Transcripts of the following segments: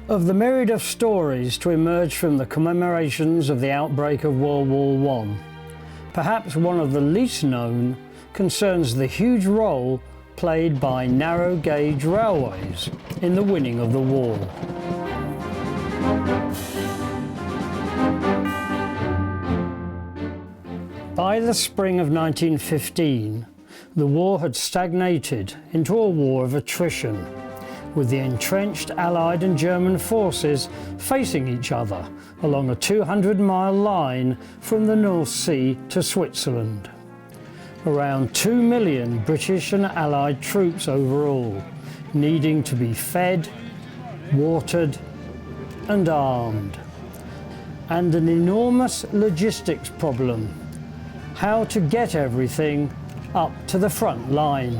Of the myriad of stories to emerge from the commemorations of the outbreak of World War I, perhaps one of the least known concerns the huge role played by narrow gauge railways in the winning of the war. By the spring of 1915, the war had stagnated into a war of attrition, with the entrenched Allied and German forces facing each other along a 200-mile line from the North Sea to Switzerland. Around 2 million British and Allied troops overall, needing to be fed, watered and armed. And an enormous logistics problem: how to get everything up to the front line.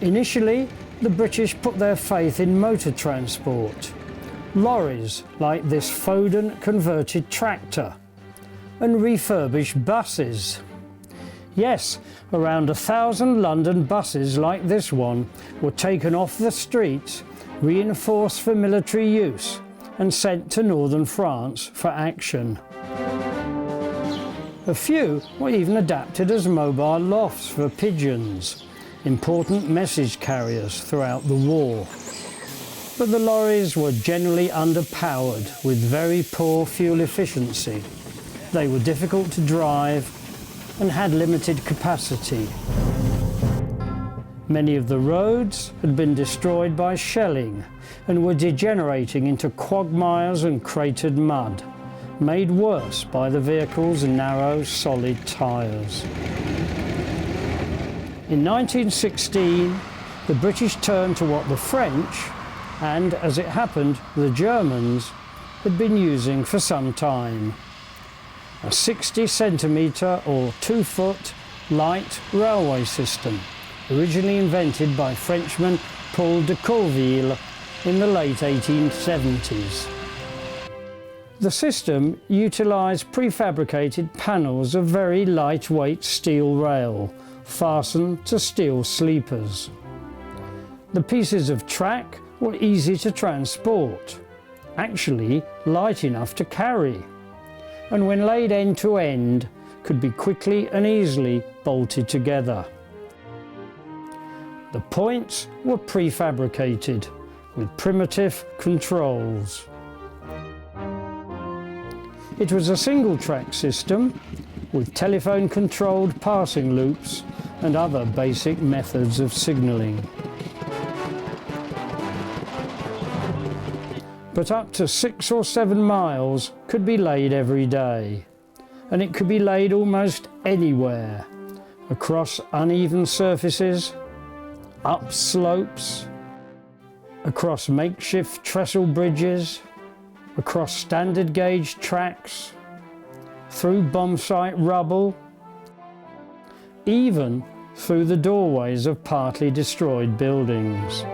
Initially, the British put their faith in motor transport, lorries like this Foden converted tractor, and refurbished buses. Yes, around 1,000 London buses like this one were taken off the streets, reinforced for military use, and sent to northern France for action. A few were even adapted as mobile lofts for pigeons, important message carriers throughout the war. But the lorries were generally underpowered with very poor fuel efficiency. They were difficult to drive and had limited capacity. Many of the roads had been destroyed by shelling and were degenerating into quagmires and cratered mud, made worse by the vehicle's narrow, solid tyres. In 1916, the British turned to what the French, and as it happened, the Germans, had been using for some time: a 60 centimetre or 2-foot light railway system, originally invented by Frenchman Paul de Courville in the late 1870s. The system utilised prefabricated panels of very lightweight steel rail, fastened to steel sleepers. The pieces of track were easy to transport, actually light enough to carry, and when laid end to end, could be quickly and easily bolted together. The points were prefabricated with primitive controls. It was a single-track system with telephone-controlled passing loops and other basic methods of signalling. But up to 6 or 7 miles could be laid every day, and it could be laid almost anywhere, across uneven surfaces, up slopes, across makeshift trestle bridges, across standard gauge tracks, through bomb site rubble, even through the doorways of partly destroyed buildings.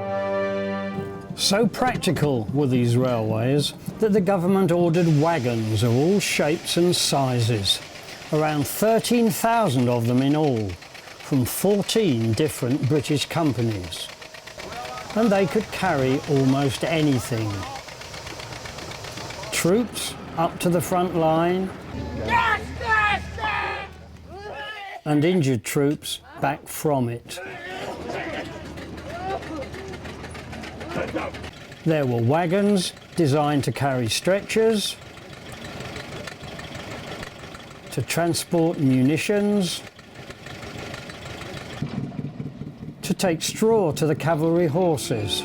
So practical were these railways that the government ordered wagons of all shapes and sizes, around 13,000 of them in all, from 14 different British companies. And they could carry almost anything. Troops up to the front line, and injured troops back from it. There were wagons designed to carry stretchers, to transport munitions, to take straw to the cavalry horses,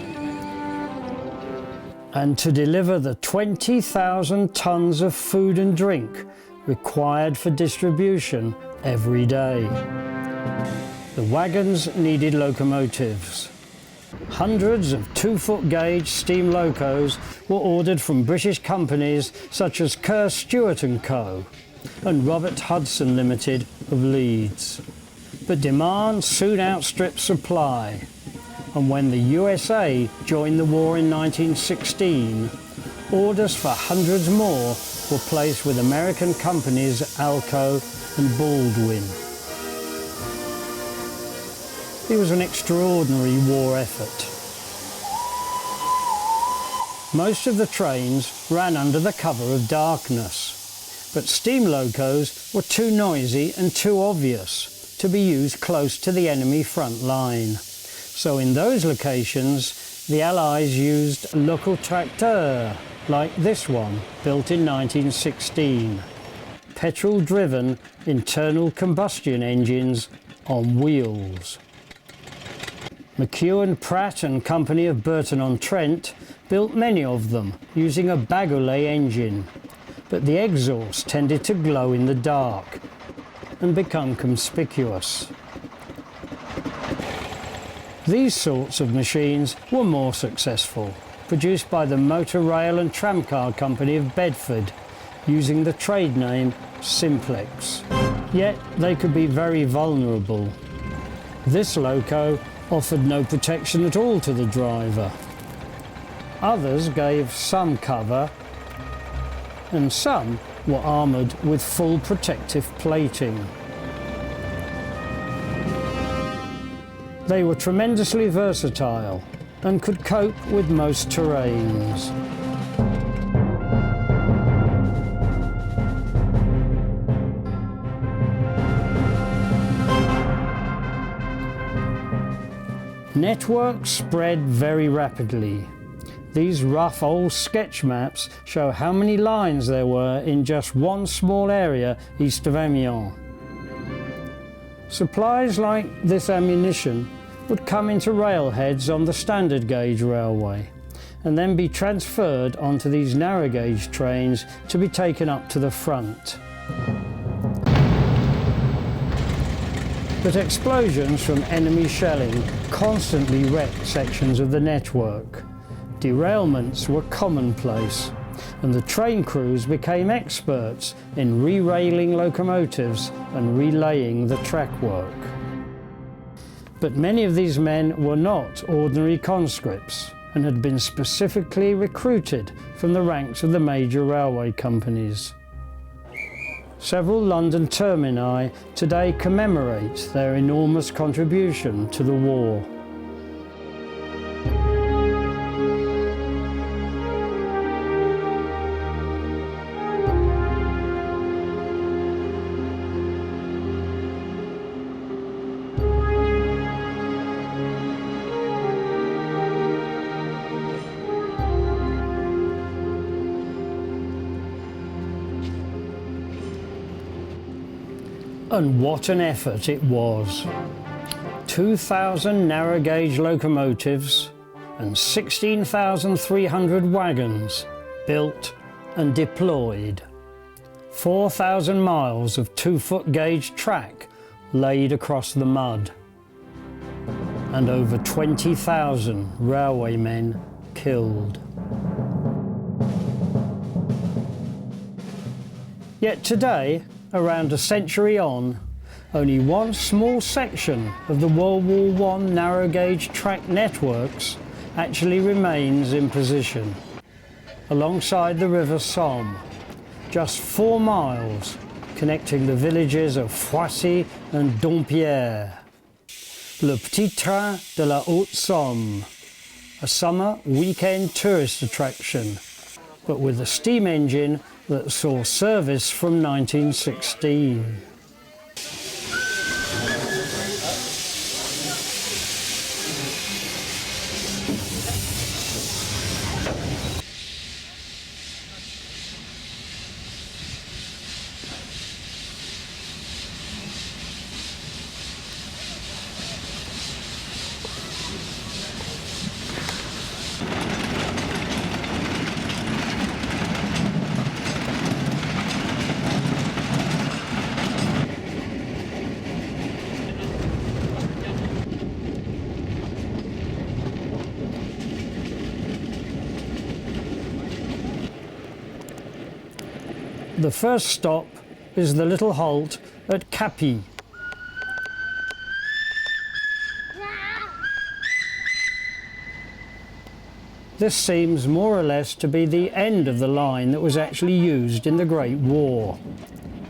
and to deliver the 20,000 tons of food and drink required for distribution every day. The The wagons needed locomotives. Hundreds of 2-foot gauge steam locos were ordered from British companies such as Kerr Stewart & Co. and Robert Hudson Limited of Leeds. But demand soon outstripped supply, and when the USA joined the war in 1916, orders for hundreds more were placed with American companies Alco and Baldwin. It was an extraordinary war effort. Most of the trains ran under the cover of darkness, but steam locos were too noisy and too obvious to be used close to the enemy front line. So in those locations, the Allies used local tracteurs, like this one, built in 1916. Petrol-driven internal combustion engines on wheels. McEwen Pratt and Company of Burton-on-Trent built many of them using a Bagoulet engine, but the exhaust tended to glow in the dark and become conspicuous. These sorts of machines were more successful, produced by the Motor Rail and Tramcar Company of Bedford, using the trade name Simplex. Yet they could be very vulnerable. This loco offered no protection at all to the driver. Others gave some cover, and some were armoured with full protective plating. They were tremendously versatile and could cope with most terrains. Networks spread very rapidly. These rough old sketch maps show how many lines there were in just one small area east of Amiens. Supplies like this ammunition would come into railheads on the standard gauge railway and then be transferred onto these narrow gauge trains to be taken up to the front. But explosions from enemy shelling constantly wrecked sections of the network. Derailments were commonplace, and the train crews became experts in re-railing locomotives and relaying the track work. But many of these men were not ordinary conscripts and had been specifically recruited from the ranks of the major railway companies. Several London termini today commemorate their enormous contribution to the war. And what an effort it was. 2,000 narrow gauge locomotives and 16,300 wagons built and deployed. 4,000 miles of 2-foot gauge track laid across the mud. And over 20,000 railwaymen killed. Yet today, around a century on, only one small section of the World War I narrow gauge track networks actually remains in position, alongside the River Somme, just 4 miles connecting the villages of Foissy and Dompierre. Le Petit Train de la Haute Somme, a summer weekend tourist attraction, but with a steam engine that saw service from 1916. The first stop is the little halt at Capi. This seems more or less to be the end of the line that was actually used in the Great War.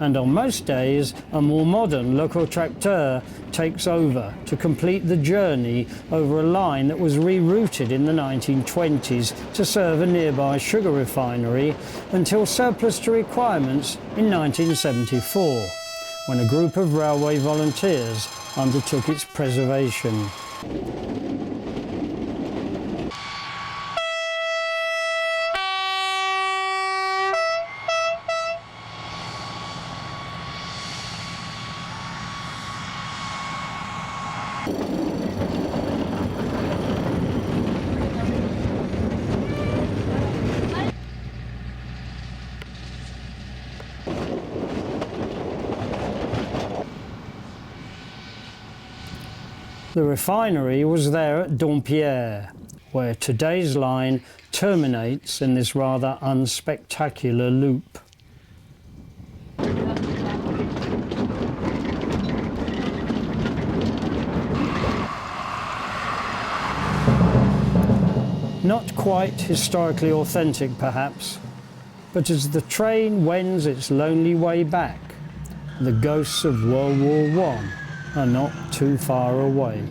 And on most days, a more modern locotracteur takes over to complete the journey over a line that was rerouted in the 1920s to serve a nearby sugar refinery until surplus to requirements in 1974, when a group of railway volunteers undertook its preservation. The refinery was there at Dampierre, where today's line terminates in this rather unspectacular loop. Not quite historically authentic perhaps, but as the train wends its lonely way back, the ghosts of World War I are not too far away.